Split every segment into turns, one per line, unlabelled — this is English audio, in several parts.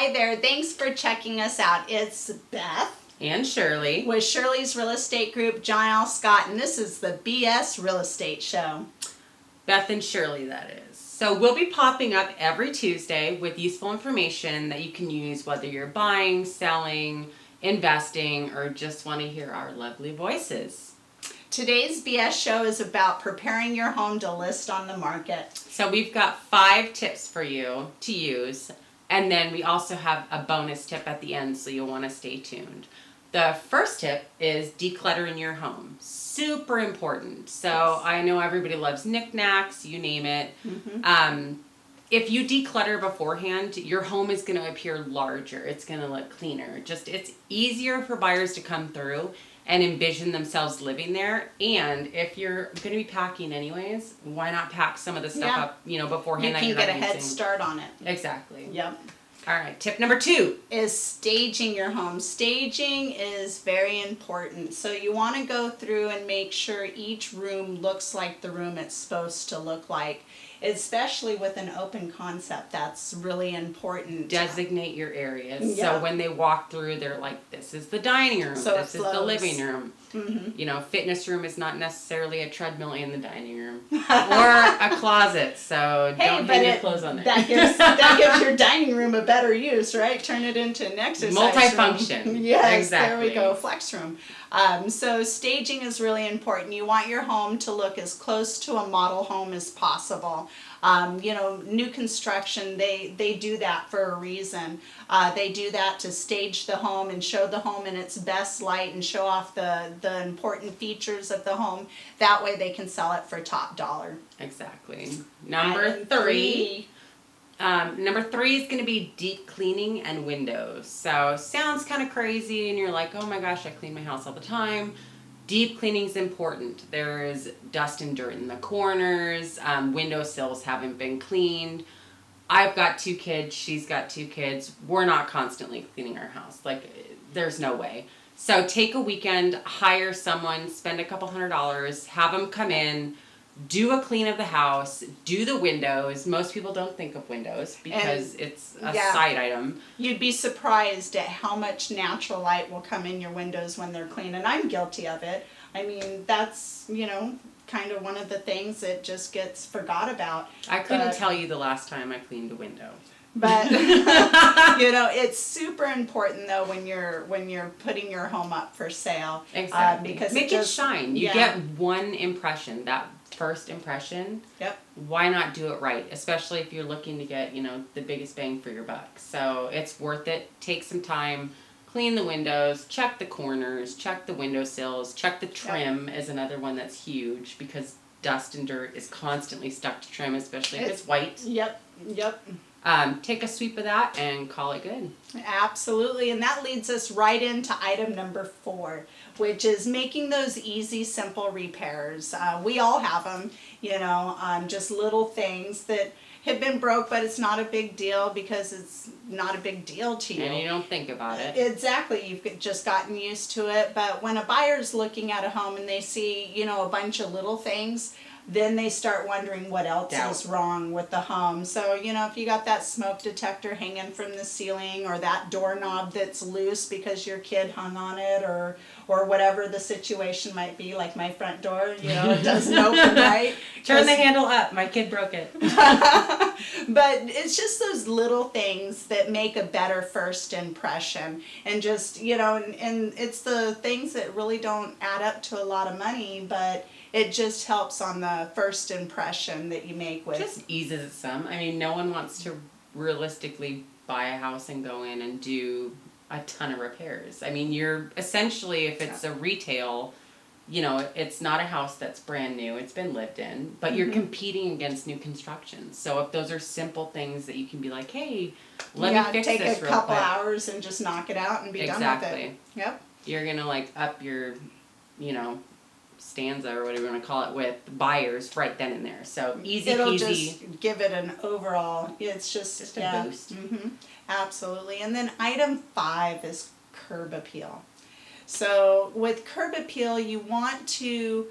Hi there. Thanks for checking us out. It's Beth
and Shirley
with Shirley's Real Estate Group, John L. Scott, and this is the BS Real Estate Show.
Beth and Shirley, that is. So we'll be popping up every Tuesday with useful information that you can use whether you're buying, selling, investing, or just want to hear our lovely voices.
Today's BS show is about preparing your home to list on the market.
So we've got 5 tips for you to use, and then we also have a bonus tip at the end, so you'll want to stay tuned. The first tip is decluttering your home. Super important. So yes. I know everybody loves knickknacks, you name it. Mm-hmm. If you declutter beforehand, your home is going to appear larger. It's going to look cleaner. It's easier for buyers to come through and envision themselves living there. And if you're going to be packing anyways, why not pack some of the stuff up, beforehand?
You can get a head start on it.
Exactly.
Yep.
All right, tip number 2
is staging your home. Staging is very important. So you want to go through and make sure each room looks like the room it's supposed to look like, especially with an open concept. That's really important.
Designate your areas.
Yeah.
So when they walk through, they're like, this is the dining room,
so
this is the living room.
Mm-hmm.
Fitness room is not necessarily a treadmill in the dining room or a closet, so don't hang your clothes on there.
That gives your dining room a better use, right? Turn it into an exercise
multifunction
room. Yes,
exactly.
There we go, flex room. So staging is really important. You want your home to look as close to a model home as possible. New construction, they do that for a reason. They do that to stage the home and show the home in its best light and show off the important features of the home. That way they can sell it for top dollar.
Exactly. Number 3 is going to be deep cleaning and windows. So sounds kind of crazy and you're like, oh my gosh, I clean my house all the time. Deep cleaning is important. There is dust and dirt in the corners. Windowsills haven't been cleaned. I've got 2 kids. She's got 2 kids. We're not constantly cleaning our house. There's no way. So take a weekend, hire someone, spend a couple $100, have them come in, do a clean of the house, do the windows. Most people don't think of windows because it's a side item.
You'd be surprised at how much natural light will come in your windows when they're clean, and I'm guilty of it. I mean, that's, kind of one of the things that just gets forgot about.
I couldn't tell you the last time I cleaned a window.
But it's super important though when you're putting your home up for sale.
Exactly.
Because
make it shine. You get one impression, that first impression.
Yep.
Why not do it right? Especially if you're looking to get, the biggest bang for your buck. So it's worth it. Take some time, clean the windows, check the corners, check the windowsills, check the trim is another one that's huge because dust and dirt is constantly stuck to trim, especially if it's white.
Yep.
Take a sweep of that and call it good.
Absolutely, and that leads us right into item number 4, which is making those easy, simple repairs. We all have them, just little things that have been broke, but it's not a big deal because it's not a big deal to you.
And you don't think about it.
Exactly, you've just gotten used to it, but when a buyer's looking at a home and they see, a bunch of little things, then they start wondering what else is wrong with the home. So, if you got that smoke detector hanging from the ceiling or that doorknob that's loose because your kid hung on it or whatever the situation might be, like my front door, it doesn't open right.
Turn the handle up. My kid broke it.
But it's just those little things that make a better first impression. And just, and it's the things that really don't add up to a lot of money, but it just helps on the first impression that you make with.
Just eases it some. I mean, no one wants to realistically buy a house and go in and do a ton of repairs. I mean, you're essentially, if it's a retail, it's not a house that's brand new. It's been lived in, but you're competing against new construction. So if those are simple things that you can be like, hey, let me fix this real quick.
Take a couple hours and just knock it out and be done with it. Yep.
You're going to up your, stanza or whatever you want to call it with buyers right then and there. So easy
It'll
peasy.
Just give it an overall, it's just
a boost.
Absolutely. And then item 5 is curb appeal. So with curb appeal, you want to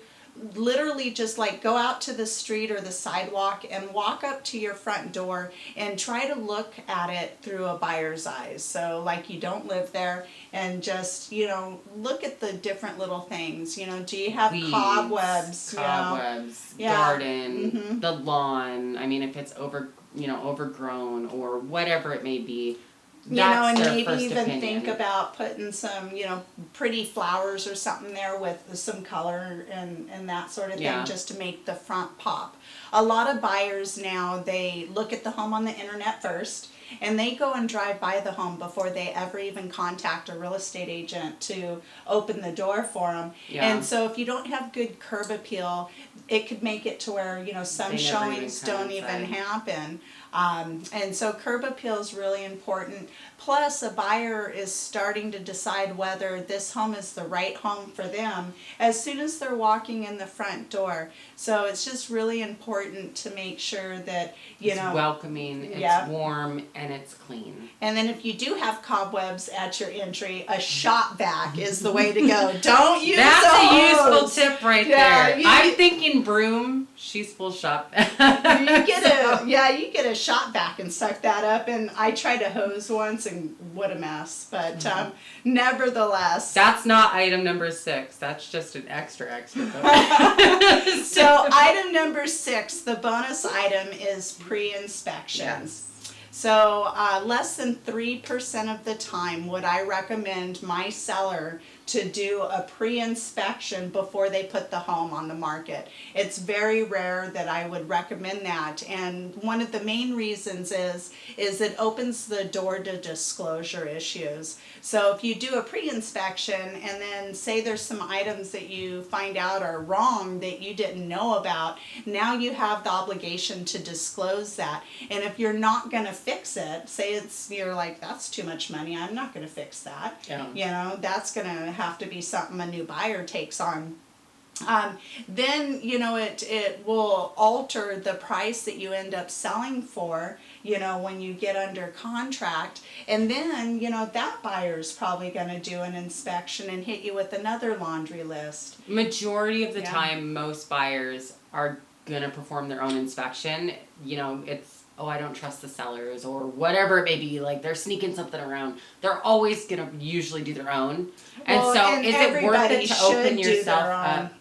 literally just like go out to the street or the sidewalk and walk up to your front door and try to look at it through a buyer's eyes. So like you don't live there, and just, look at the different little things. Do you have
Weeds,
cobwebs?
Garden, the lawn. I mean, if it's overgrown or whatever it may be.
And maybe even think about putting some, pretty flowers or something there with some color and that sort of thing, just to make the front pop. A lot of buyers now, they look at the home on the internet first, and they go and drive by the home before they ever even contact a real estate agent to open the door for them. Yeah. And so if you don't have good curb appeal, it could make it to where, some showings don't even happen. And so curb appeal is really important. Plus, a buyer is starting to decide whether this home is the right home for them as soon as they're walking in the front door. So it's just really important to make sure that,
it's welcoming, it's warm, and it's clean.
And then if you do have cobwebs at your entry, a shop vac is the way to go. Don't use
That's
those.
a useful tip right there. I'm thinking broom. She's full shop.
You get a shop vac and suck that up, and I tried to hose once, and what a mess. But nevertheless,
that's not item number 6. That's just an extra.
So item number 6, the bonus item is pre-inspections. Yes. So less than 3% of the time would I recommend my seller to do a pre-inspection before they put the home on the market. It's very rare that I would recommend that, and one of the main reasons is it opens the door to disclosure issues. So if you do a pre-inspection and then say there's some items that you find out are wrong that you didn't know about, now you have the obligation to disclose that. And if you're not going to fix it, say you're like, that's too much money, I'm not going to fix that. Yeah. That's going to have to be something a new buyer takes on. Then it will alter the price that you end up selling for, when you get under contract. And then that buyer's probably going to do an inspection and hit you with another laundry list.
Majority of the time, most buyers are going to perform their own inspection. It's, I don't trust the sellers, or whatever it may be, like they're sneaking something around. They're always going to usually do their own. And is it worth it to open yourself up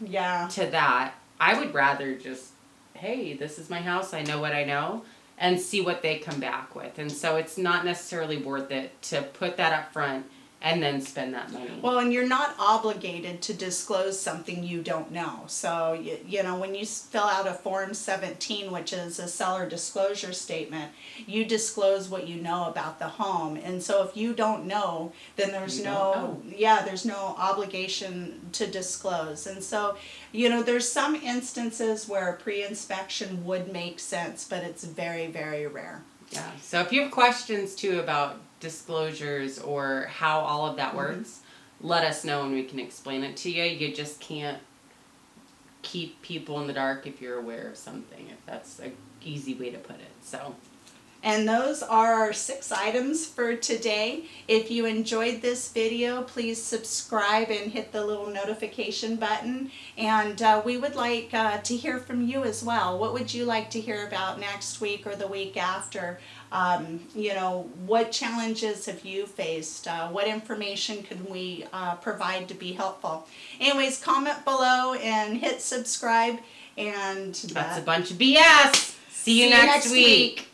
to that? I would rather just, hey, this is my house, I know what I know, and see what they come back with. And so it's not necessarily worth it to put that up front and then spend that money.
Well, and you're not obligated to disclose something you don't know. So, when you fill out a Form 17, which is a seller disclosure statement, you disclose what you know about the home. And so if you don't know, then there's no obligation to disclose. And so, there's some instances where a pre-inspection would make sense, but it's very, very rare.
Yeah. So if you have questions too about disclosures or how all of that works, let us know and we can explain it to you. You just can't keep people in the dark if you're aware of something, if that's an easy way to put it. So.
And those are our 6 items for today. If you enjoyed this video, please subscribe and hit the little notification button. And we would like to hear from you as well. What would you like to hear about next week or the week after? What challenges have you faced? What information can we provide to be helpful? Anyways, comment below and hit subscribe. And
that's a bunch of BS. See you next week.